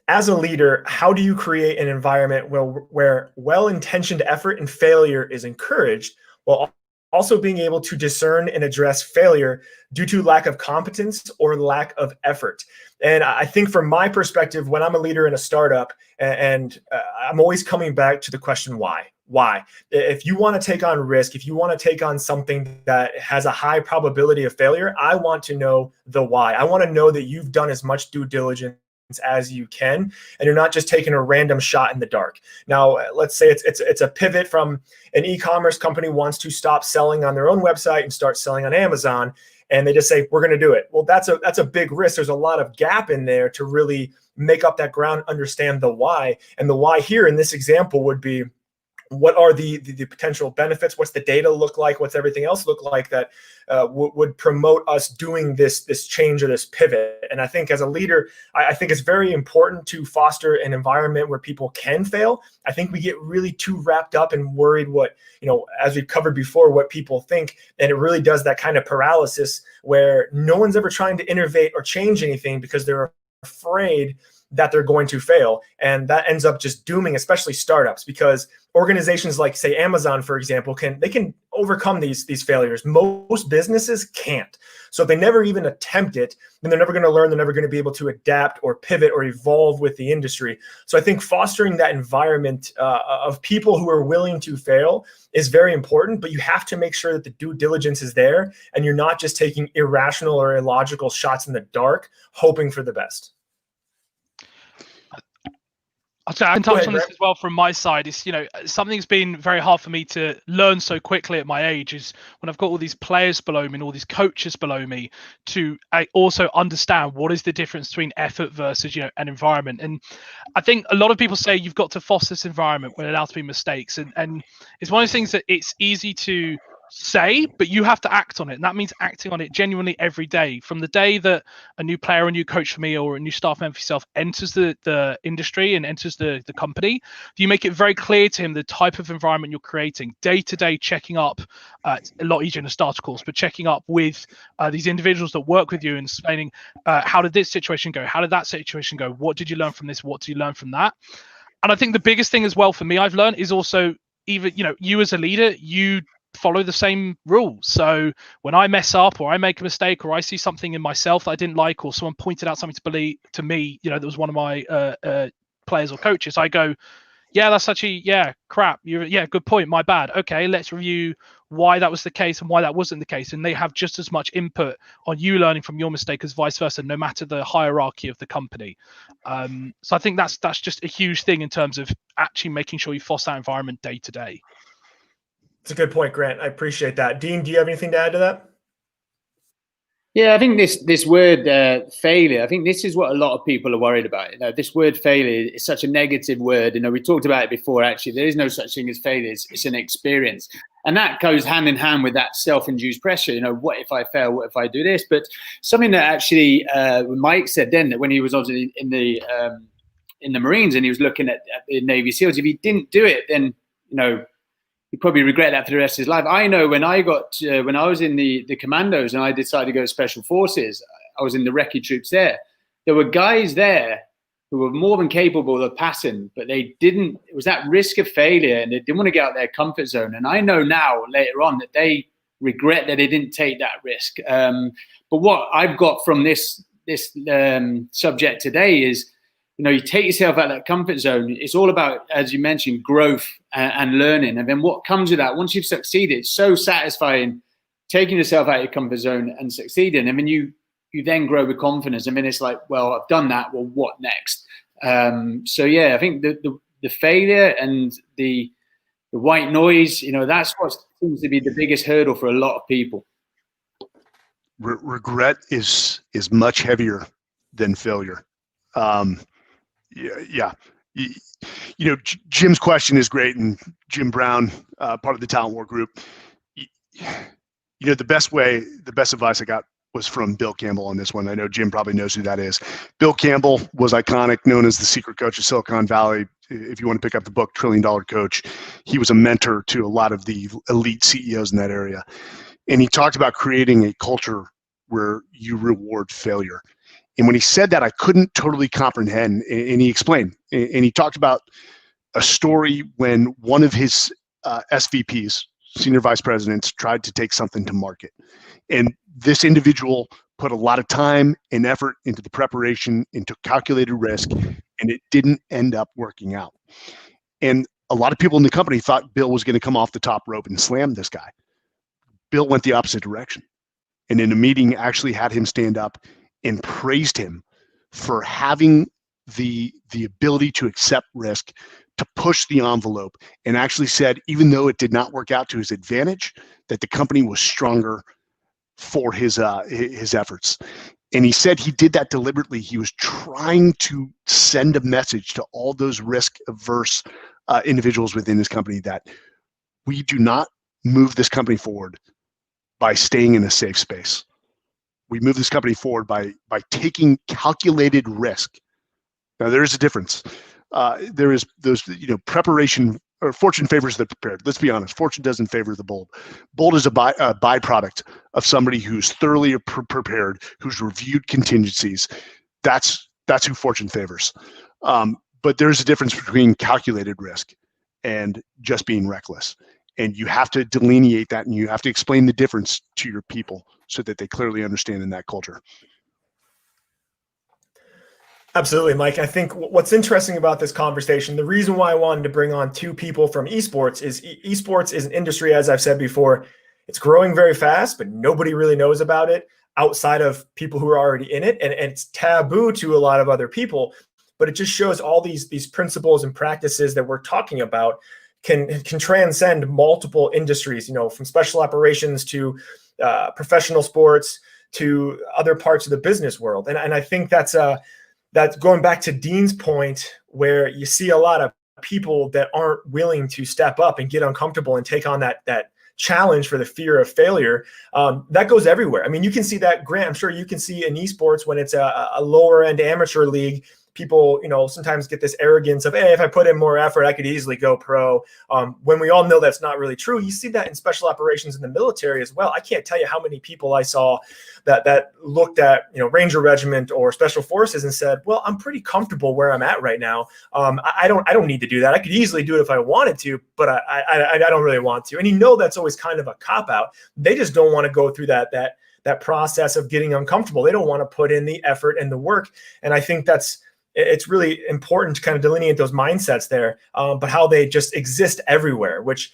as a leader, how do you create an environment where well-intentioned effort and failure is encouraged, while also being able to discern and address failure due to lack of competence or lack of effort? And I think from my perspective, when I'm a leader in a startup, and I'm always coming back to the question, why? Why? If you want to take on risk, if you want to take on something that has a high probability of failure, I want to know the why. I want to know that you've done as much due diligence as you can, and you're not just taking a random shot in the dark. Now, let's say it's a pivot from an e-commerce company wants to stop selling on their own website and start selling on Amazon, and they just say, we're going to do it. Well, that's a big risk. There's a lot of gap in there to really make up that ground, understand the why. And the why here in this example would be, what are the potential benefits? What's the data look like? What's everything else look like that would promote us doing this change or this pivot? And I think as a leader, I think it's very important to foster an environment where people can fail. I think we get really too wrapped up and worried what, as we've covered before, what people think. And it really does that kind of paralysis where no one's ever trying to innovate or change anything because they're afraid that they're going to fail. And that ends up just dooming, especially startups, because organizations like, say, Amazon, for example, can overcome these failures. Most businesses can't. So if they never even attempt it, then they're never going to learn. They're never going to be able to adapt or pivot or evolve with the industry. So I think fostering that environment of people who are willing to fail is very important, but you have to make sure that the due diligence is there and you're not just taking irrational or illogical shots in the dark, hoping for the best. I can touch on this as well from my side. Is something that's been very hard for me to learn so quickly at my age is when I've got all these players below me and all these coaches below me, to also understand what is the difference between effort versus an environment. And I think a lot of people say you've got to foster this environment where there allows to be mistakes, and it's one of those things that it's easy to say, but you have to act on it, and that means acting on it genuinely every day. From the day that a new player, a new coach for me, or a new staff member for yourself enters the industry and enters the company, you make it very clear to him the type of environment you're creating, day to day, checking up. It's a lot easier in a starter course, but checking up with these individuals that work with you and explaining how did this situation go, how did that situation go, what did you learn from this, what did you learn from that. And I think the biggest thing as well for me I've learned is also, even you as a leader, you follow the same rules. So when I mess up or I make a mistake or I see something in myself that I didn't like, or someone pointed out something to me, that was one of my players or coaches, I go, yeah, that's actually, crap. Good point. My bad. Okay, let's review why that was the case and why that wasn't the case. And they have just as much input on you learning from your mistake as vice versa, no matter the hierarchy of the company. So I think that's just a huge thing in terms of actually making sure you foster that environment day to day. It's a good point, Grant. I appreciate that. Dean, do you have anything to add to that? Yeah, I think this word failure, I think this is what a lot of people are worried about. This word failure is such a negative word. We talked about it before, actually. There is no such thing as failure. It's an experience. And that goes hand in hand with that self-induced pressure. What if I fail? What if I do this? But something that actually Mike said then, that when he was obviously in the Marines and he was looking at the Navy SEALs, if he didn't do it, then, he'd probably regret that for the rest of his life. I know when I was in the commandos and I decided to go to special forces, I was in the recce troops there. There were guys there who were more than capable of passing, but it was that risk of failure, and they didn't want to get out of their comfort zone. And I know now later on that they regret that they didn't take that risk. But what I've got from this subject today is, you take yourself out of that comfort zone. It's all about, as you mentioned, growth and learning. And then what comes with that, once you've succeeded, it's so satisfying taking yourself out of your comfort zone and succeeding. I mean, you then grow with confidence. I mean, it's like, well, I've done that. Well, what next? So yeah, I think the failure and the white noise, that's what seems to be the biggest hurdle for a lot of people. Regret is much heavier than failure. Yeah. Jim's question is great, and Jim Brown, part of the Talent War group. The best advice I got was from Bill Campbell on this one. I know Jim probably knows who that is. Bill Campbell was iconic, known as the secret coach of Silicon Valley. If you want to pick up the book, $1 Trillion Coach, he was a mentor to a lot of the elite CEOs in that area. And he talked about creating a culture where you reward failure. And when he said that, I couldn't totally comprehend. And he explained, and he talked about a story when one of his SVPs, senior vice presidents, tried to take something to market. And this individual put a lot of time and effort into the preparation, into calculated risk, and it didn't end up working out. And a lot of people in the company thought Bill was going to come off the top rope and slam this guy. Bill went the opposite direction. And in a meeting, actually had him stand up and praised him for having the ability to accept risk, to push the envelope, and actually said, even though it did not work out to his advantage, that the company was stronger for his efforts. And he said he did that deliberately. He was trying to send a message to all those risk-averse individuals within his company that we do not move this company forward by staying in a safe space. We move this company forward by taking calculated risk. Now, there is a difference. There is those, preparation, or fortune favors the prepared. Let's be honest. Fortune doesn't favor the bold. Bold is a byproduct of somebody who's thoroughly prepared, who's reviewed contingencies. That's who fortune favors. But there's a difference between calculated risk and just being reckless. And you have to delineate that, and you have to explain the difference to your people so that they clearly understand in that culture. Absolutely, Mike. I think what's interesting about this conversation, the reason why I wanted to bring on two people from esports is esports is an industry, as I've said before, it's growing very fast, but nobody really knows about it outside of people who are already in it. And it's taboo to a lot of other people, but it just shows all these principles and practices that we're talking about can transcend multiple industries, from special operations to professional sports to other parts of the business world. And I think that's going back to Dean's point, where you see a lot of people that aren't willing to step up and get uncomfortable and take on that challenge for the fear of failure. That goes everywhere. I mean, you can see that, Grant, I'm sure you can see in esports when it's a lower end amateur league, people, sometimes get this arrogance of, hey, if I put in more effort, I could easily go pro. When we all know that's not really true. You see that in special operations in the military as well. I can't tell you how many people I saw that looked at, Ranger Regiment or Special Forces and said, well, I'm pretty comfortable where I'm at right now. I don't need to do that. I could easily do it if I wanted to, but I don't really want to. And that's always kind of a cop-out. They just don't want to go through that process of getting uncomfortable. They don't want to put in the effort and the work. And I think it's really important to kind of delineate those mindsets there, but how they just exist everywhere, which,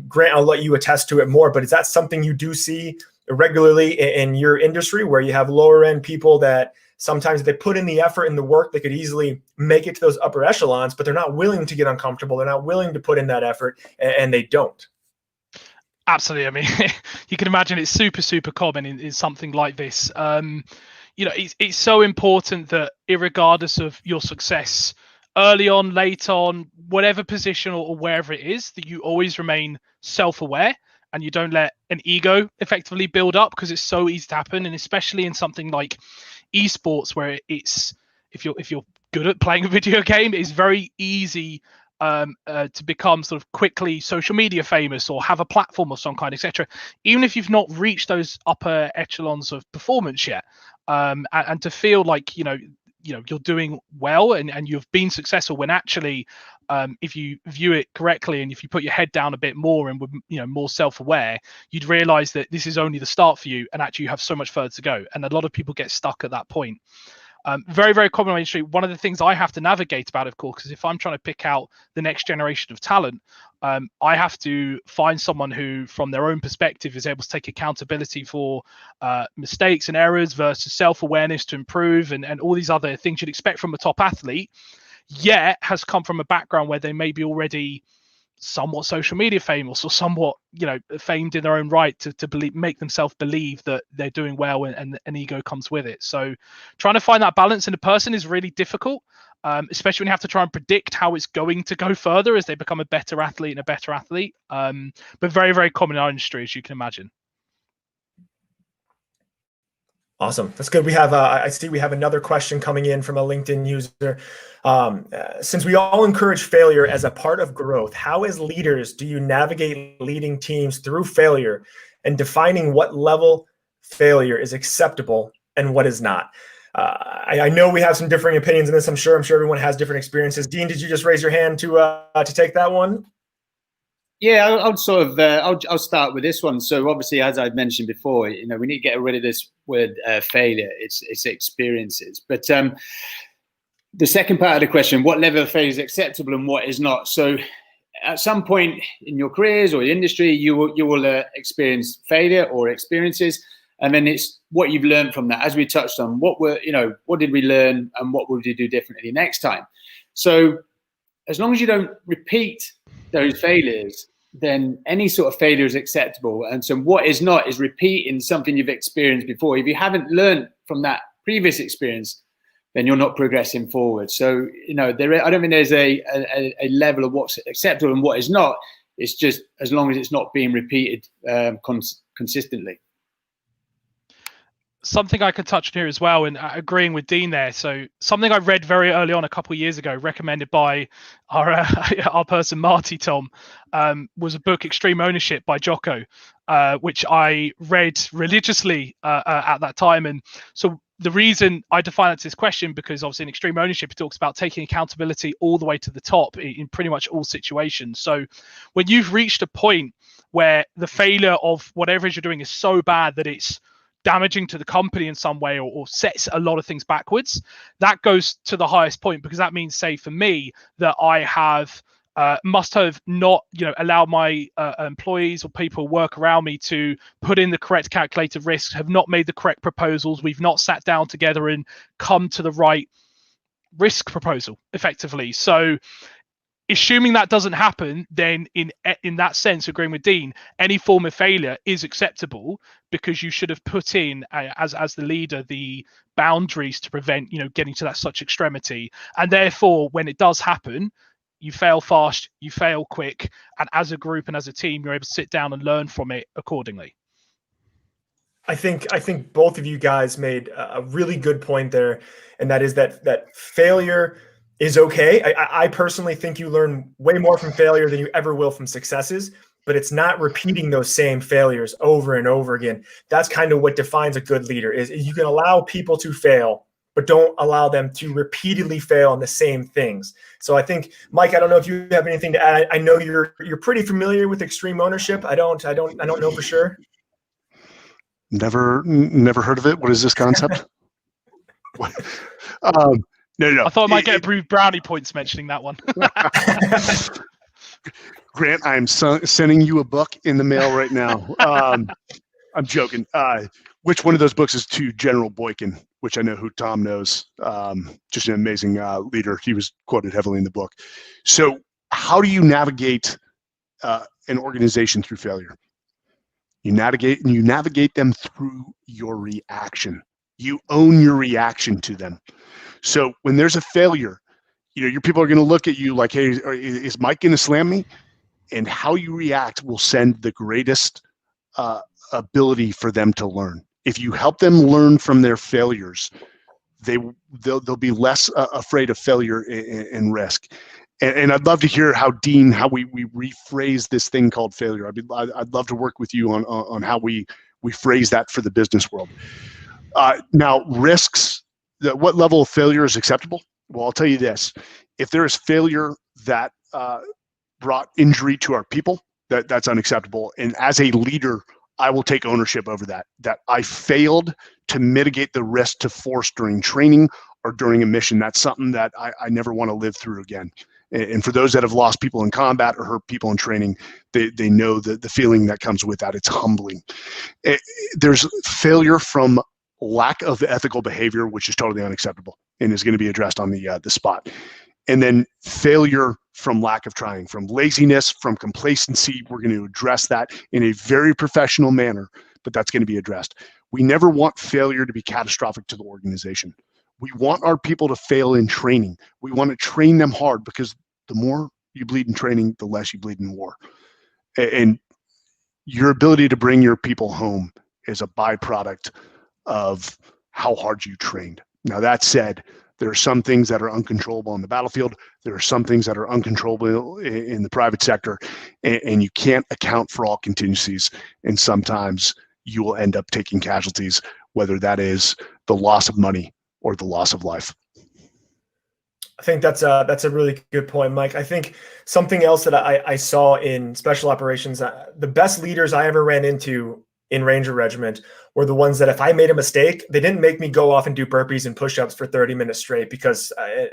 Grant, I'll let you attest to it more, but is that something you do see regularly in your industry, where you have lower end people that sometimes if they put in the effort and the work, they could easily make it to those upper echelons, but they're not willing to get uncomfortable. They're not willing to put in that effort, and they don't. Absolutely. You can imagine it's super, super common in something like this. It's so important that irregardless of your success early on, late on, whatever position or wherever it is, that you always remain self-aware and you don't let an ego effectively build up, because it's so easy to happen. And especially in something like esports, where it's, if you're good at playing a video game, it's very easy to become sort of quickly social media famous or have a platform of some kind, etc. Even if you've not reached those upper echelons of performance yet. And to feel like, you're doing well and you've been successful, when actually if you view it correctly and if you put your head down a bit more and more self-aware, you'd realize that this is only the start for you, and actually you have so much further to go. And a lot of people get stuck at that point. Very, very common in the industry. One of the things I have to navigate about, of course, because if I'm trying to pick out the next generation of talent, I have to find someone who, from their own perspective, is able to take accountability for mistakes and errors versus self-awareness to improve and all these other things you'd expect from a top athlete, yet has come from a background where they may be already somewhat social media famous or somewhat famed in their own right to make themselves believe that they're doing well, and an ego comes with it. So trying to find that balance in a person is really difficult, especially when you have to try and predict how it's going to go further as they become a better athlete. But very, very common in our industry, as you can imagine. Awesome. That's good. We have, I see we have another question coming in from a LinkedIn user. Since we all encourage failure as a part of growth, how as leaders do you navigate leading teams through failure and defining what level failure is acceptable and what is not? I know we have some differing opinions in this. I'm sure everyone has different experiences. Dean, did you just raise your hand to take that one? Yeah, I'll start with this one. So obviously, as I've mentioned before, we need to get rid of this word failure. It's experiences. But the second part of the question, what level of failure is acceptable and what is not? So at some point in your careers or your industry, you will experience failure or experiences, and then it's what you've learned from that. As we touched on, what did we learn and what would you do differently next time? So as long as you don't repeat those failures, then any sort of failure is acceptable. And so what is not is repeating something you've experienced before. If you haven't learned from that previous experience, then you're not progressing forward. So, I don't think there's a level of what's acceptable and what is not. It's just as long as it's not being repeated consistently. Something I could touch on here as well, and agreeing with Dean there. So something I read very early on a couple of years ago, recommended by our person Marty Tom, was a book, Extreme Ownership by Jocko, which I read religiously at that time. And so the reason I define it to this question, because obviously in Extreme Ownership, it talks about taking accountability all the way to the top in pretty much all situations. So when you've reached a point where the failure of whatever it is you're doing is so bad that it's damaging to the company in some way or sets a lot of things backwards, that goes to the highest point, because that means, say for me, that I have must have not allowed my employees or people who work around me to put in the correct calculated risks, have not made the correct proposals, we've not sat down together and come to the right risk proposal effectively. So assuming that doesn't happen, then in that sense, agreeing with Dean, any form of failure is acceptable, because you should have put in as the leader the boundaries to prevent getting to that such extremity. And therefore, when it does happen, you fail fast, you fail quick, and as a group and as a team, you're able to sit down and learn from it accordingly. I think both of you guys made a really good point there, and that is that failure is okay. I personally think you learn way more from failure than you ever will from successes, but it's not repeating those same failures over and over again. That's kind of what defines a good leader, is you can allow people to fail, but don't allow them to repeatedly fail on the same things. So I think, Mike, I don't know if you have anything to add. I know you're pretty familiar with Extreme Ownership. I don't know for sure. Never heard of it. What is this concept? No. I thought I might get brownie points mentioning that one. Grant, I'm sending you a book in the mail right now. I'm joking. Which one of those books is to General Boykin, which I know who Tom knows. Just an amazing leader. He was quoted heavily in the book. So how do you navigate an organization through failure? You navigate them through your reaction. You own your reaction to them. So when there's a failure, your people are going to look at you like, hey, is Mike going to slam me? And how you react will send the greatest ability for them to learn. If you help them learn from their failures, they'll be less afraid of failure and risk. And I'd love to hear how we rephrase this thing called failure. I'd love to work with you on how we phrase that for the business world. Now, risks, what level of failure is acceptable? Well, I'll tell you this: if there is failure that brought injury to our people, that's unacceptable. And as a leader, I will take ownership over that. That I failed to mitigate the risk to force during training or during a mission. That's something that I never want to live through again. And for those that have lost people in combat or hurt people in training, they know the feeling that comes with that. It's humbling. There's failure from lack of ethical behavior, which is totally unacceptable and is going to be addressed on the spot. And then failure from lack of trying, from laziness, from complacency. We're going to address that in a very professional manner, but that's going to be addressed. We never want failure to be catastrophic to the organization. We want our people to fail in training. We want to train them hard, because the more you bleed in training, the less you bleed in war. And your ability to bring your people home is a byproduct of how hard you trained. Now, that said, there are some things that are uncontrollable on the battlefield. There are some things that are uncontrollable in the private sector, and you can't account for all contingencies. And sometimes you will end up taking casualties, whether that is the loss of money or the loss of life. I think that's a really good point, Mike. I think something else that I saw in special operations, the best leaders I ever ran into in Ranger Regiment were the ones that if I made a mistake, they didn't make me go off and do burpees and push-ups for 30 minutes straight, because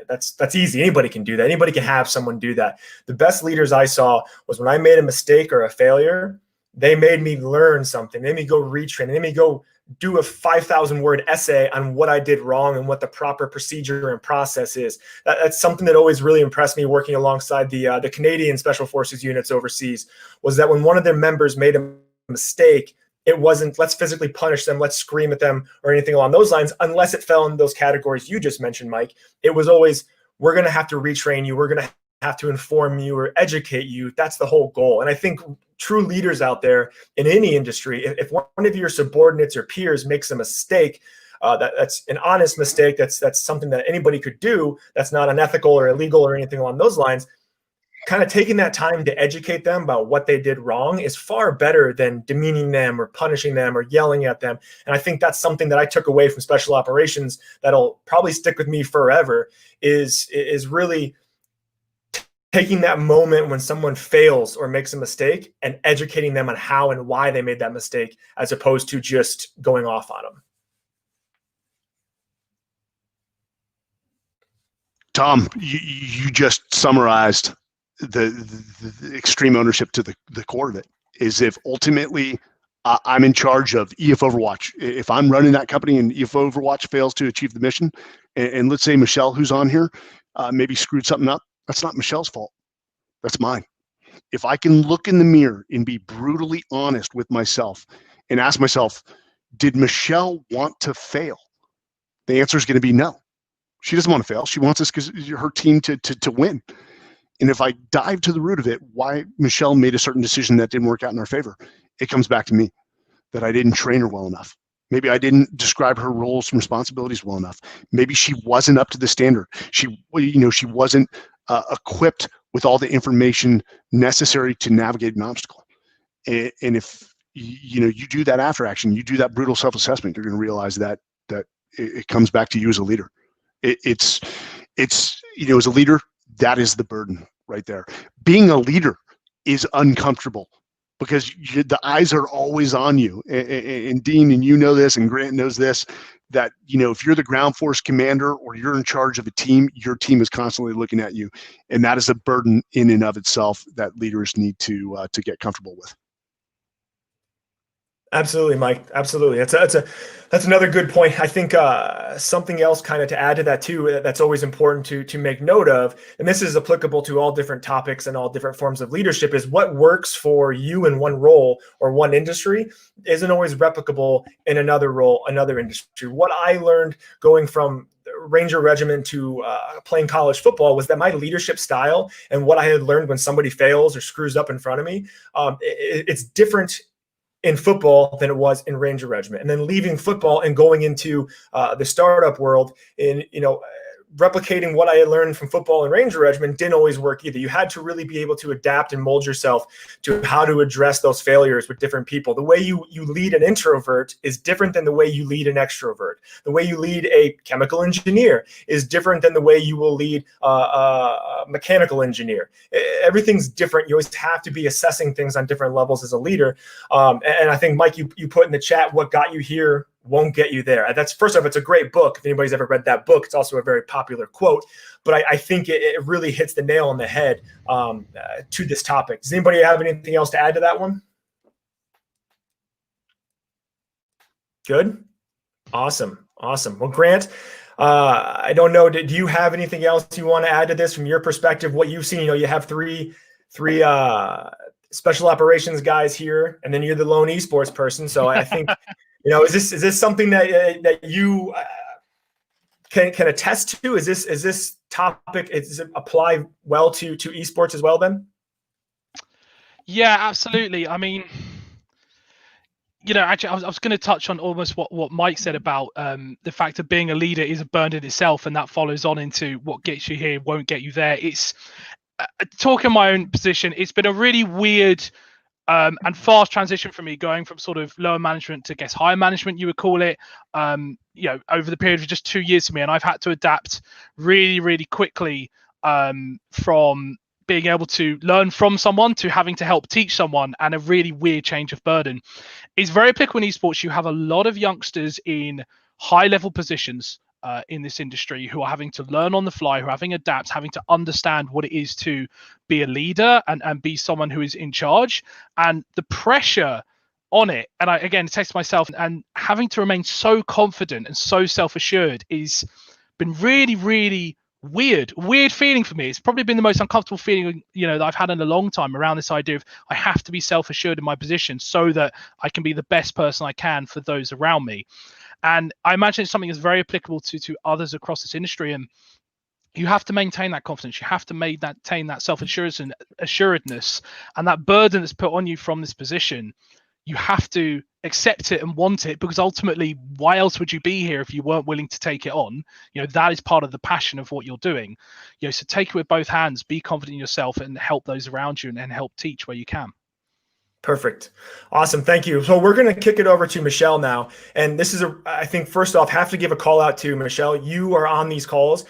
that's easy. Anybody can do that. Anybody can have someone do that. The best leaders I saw was when I made a mistake or a failure, they made me learn something. They made me go retrain. They made me go do a 5,000 word essay on what I did wrong and what the proper procedure and process is. That's something that always really impressed me working alongside the Canadian Special Forces units overseas, was that when one of their members made a mistake, it wasn't, let's physically punish them, let's scream at them or anything along those lines, unless it fell in those categories you just mentioned, Mike. It was always, we're going to have to retrain you. We're going to have to inform you or educate you. That's the whole goal. And I think true leaders out there in any industry, if one of your subordinates or peers makes a mistake, that's an honest mistake, that's something that anybody could do, that's not unethical or illegal or anything along those lines, kind of taking that time to educate them about what they did wrong is far better than demeaning them or punishing them or yelling at them. And I think that's something that I took away from special operations that'll probably stick with me forever, is really taking that moment when someone fails or makes a mistake and educating them on how and why they made that mistake, as opposed to just going off on them. Tom, you just summarized the extreme ownership to the core of it. Is if ultimately I'm in charge of EF Overwatch, if I'm running that company and EF Overwatch fails to achieve the mission, and let's say Michelle, who's on here, maybe screwed something up, that's not Michelle's fault. That's mine. If I can look in the mirror and be brutally honest with myself and ask myself, did Michelle want to fail? The answer is going to be no. She doesn't want to fail. She wants us, because her team to win. And if I dive to the root of it, why Michelle made a certain decision that didn't work out in her favor, it comes back to me, that I didn't train her well enough. Maybe I didn't describe her roles and responsibilities well enough. Maybe she wasn't up to the standard. She wasn't equipped with all the information necessary to navigate an obstacle. And if you do that after action, you do that brutal self-assessment, you're going to realize that it comes back to you as a leader. It's as a leader, that is the burden right there. Being a leader is uncomfortable, because the eyes are always on you. And Dean, and you know this, and Grant knows this, that if you're the ground force commander or you're in charge of a team, your team is constantly looking at you, and that is a burden in and of itself that leaders need to get comfortable with. Absolutely, Mike. Absolutely. That's another good point. I think something else kind of to add to that too, that's always important to make note of, and this is applicable to all different topics and all different forms of leadership, is what works for you in one role or one industry isn't always replicable in another role, another industry. What I learned going from Ranger Regiment to playing college football was that my leadership style and what I had learned when somebody fails or screws up in front of me, it's different in football than it was in Ranger Regiment. And then leaving football and going into the startup world, in replicating what I had learned from football and Ranger Regiment didn't always work either. You had to really be able to adapt and mold yourself to how to address those failures with different people. The way you lead an introvert is different than the way you lead an extrovert. The way you lead a chemical engineer is different than the way you will lead a mechanical engineer. Everything's different. You always have to be assessing things on different levels as a leader. And I think, Mike, you put in the chat, what got you here won't get you there. That's, first off, it's a great book. If anybody's ever read that book, it's also a very popular quote, but I think it really hits the nail on the head to this topic. Does anybody have anything else to add to that one? Good. Awesome. Well, Grant, I don't know, do you have anything else you want to add to this from your perspective, what you've seen? You have three special operations guys here, and then you're the lone esports person. So I think, is this something that you can attest to? Is this topic, does it apply well to esports as well then? Yeah, absolutely. I mean, actually, I was going to touch on almost what Mike said about the fact of being a leader is a burden in itself, and that follows on into what gets you here won't get you there. It's talking my own position. It's been a really weird and fast transition for me, going from sort of lower management to, I guess, higher management, you would call it, over the period of just 2 years for me. And I've had to adapt really, really quickly from being able to learn from someone to having to help teach someone, and a really weird change of burden. It's very applicable in esports. You have a lot of youngsters in high level positions in this industry who are having to learn on the fly, who are having to adapt, having to understand what it is to be a leader and be someone who is in charge, and the pressure on it. And I, again, test myself, and having to remain so confident and so self-assured is been really, really weird feeling for me. It's probably been the most uncomfortable feeling, that I've had in a long time, around this idea of I have to be self-assured in my position so that I can be the best person I can for those around me. And I imagine it's something that's very applicable to others across this industry. And you have to maintain that confidence. You have to maintain that self-assurance and assuredness, and that burden that's put on you from this position. You have to accept it and want it, because ultimately, why else would you be here if you weren't willing to take it on? That is part of the passion of what you're doing. So take it with both hands, be confident in yourself, and help those around you, and help teach where you can. Perfect. Awesome. Thank you. So we're going to kick it over to Michelle now. And this is I think, first off, have to give a call out to Michelle. You are on these calls.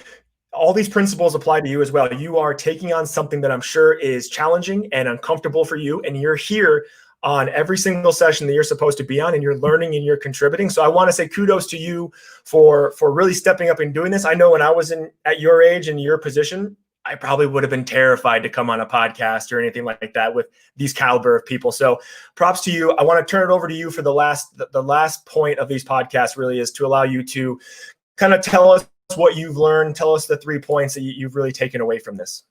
All these principles apply to you as well. You are taking on something that I'm sure is challenging and uncomfortable for you. And you're here on every single session that you're supposed to be on, and you're learning and you're contributing. So I want to say kudos to you for really stepping up and doing this. I know when I was at your age and your position, I probably would have been terrified to come on a podcast or anything like that with these caliber of people. So props to you. I want to turn it over to you for the last point of these podcasts, really, is to allow you to kind of tell us what you've learned. Tell us the 3 points that you've really taken away from this.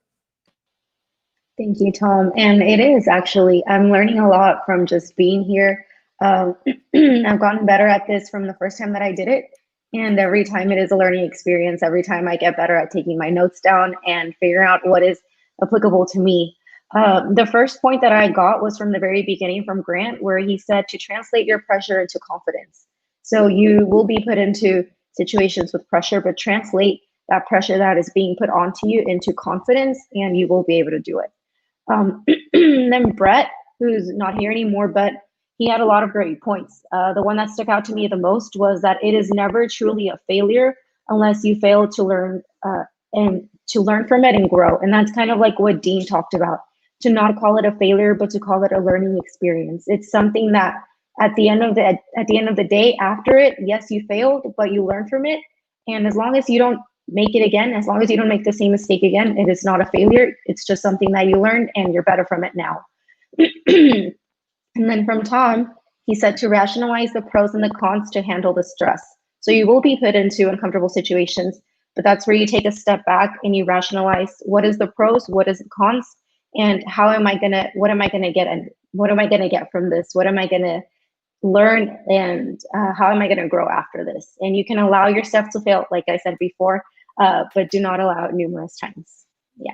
Thank you, Tom. And it is actually, I'm learning a lot from just being here. I've gotten better at this from the first time that I did it. And every time it is a learning experience. Every time I get better at taking my notes down and figuring out what is applicable to me. The first point that I got was from the very beginning from Grant, where he said to translate your pressure into confidence. So you will be put into situations with pressure, but translate that pressure that is being put onto you into confidence, and you will be able to do it. Then Brett, who's not here anymore, but he had a lot of great points. The one that stuck out to me the most was that it is never truly a failure unless you fail to learn and to learn from it and grow. And that's kind of like what Dean talked about, to not call it a failure, but to call it a learning experience. It's something that at the end of the day, after it, yes, you failed, but you learned from it. And as long as you don't make it again, as long as you don't make the same mistake again, it is not a failure. It's just something that you learned, and you're better from it now. And then from Tom, he said to rationalize the pros and the cons to handle the stress. So you will be put into uncomfortable situations, but that's where you take a step back and you rationalize what is the pros, what is the cons, and what am I gonna get from this? What am I gonna learn, and how am I gonna grow after this? And you can allow yourself to fail, like I said before, but do not allow it numerous times. Yeah.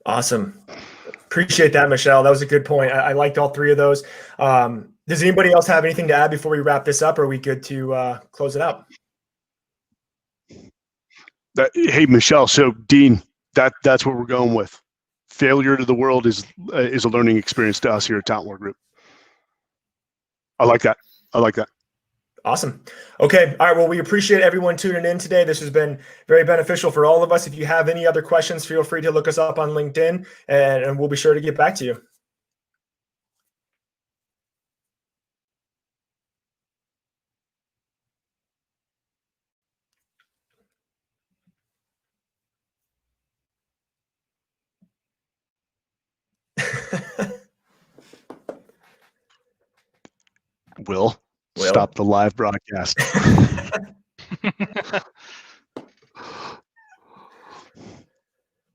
Awesome. Appreciate that, Michelle. That was a good point. I liked all 3 of those. Does anybody else have anything to add before we wrap this up, or are we good to close it out? Hey, Michelle. So Dean, that's what we're going with. Failure to the world is a learning experience to us here at Talent War Group. I like that. Awesome. Okay. All right. Well, we appreciate everyone tuning in today. This has been very beneficial for all of us. If you have any other questions, feel free to look us up on LinkedIn, and we'll be sure to get back to you. Will, stop the live broadcast.